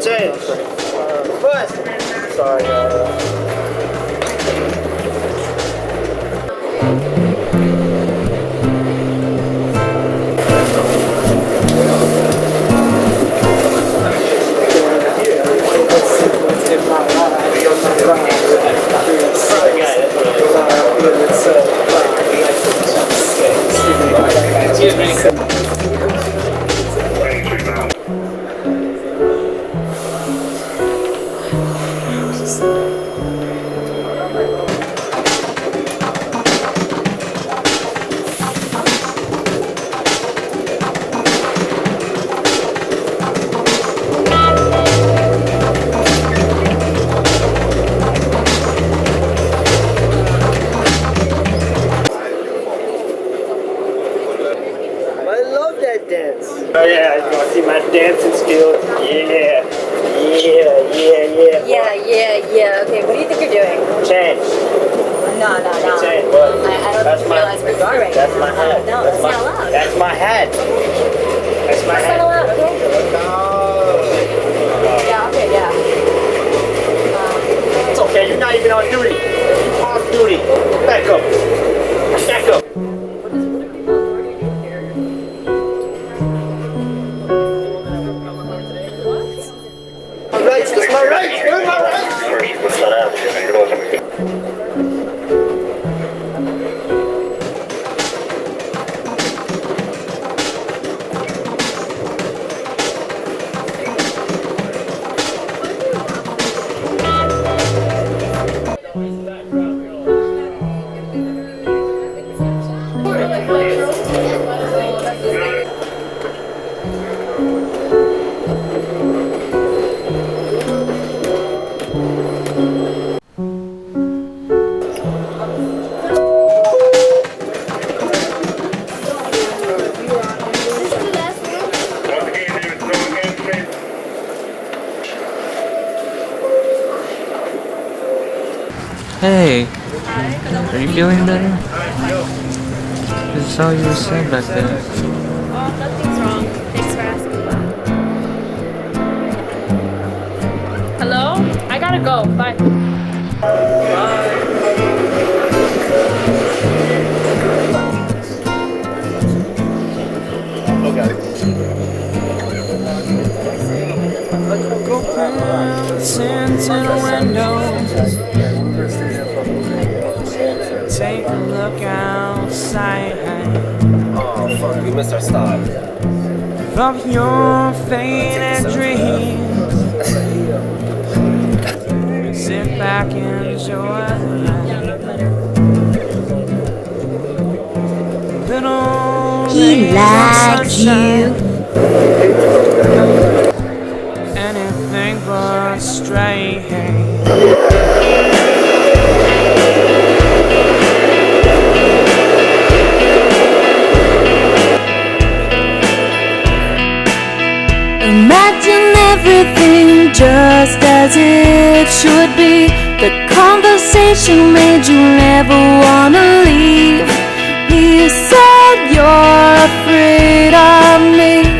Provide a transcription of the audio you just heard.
change. First. Sorry. Excuse me. Oh yeah, you want to see my dancing skills? Yeah. Yeah. Okay, what do you think you're doing? Change. No. Change. What? I don't realize where you are right now. That's my head. No, that's not allowed. That's my head. That's my That's head. not allowed, okay? No. Yeah, okay, yeah. It's okay, you're not even on duty. You're off duty. Back up. Back up. That's my right. You're my right. Hey, are you feeling better? This is all you were saying back there. Oh, nothing's wrong. Thanks for asking. Hello? I gotta go. Bye. Take a look outside Oh, fuck, we missed our stop. of your faded dreams. Sit back and enjoy the light. He likes you. Anything but straight. Imagine everything just as it should be. The conversation made you never wanna leave. He said you're afraid of me.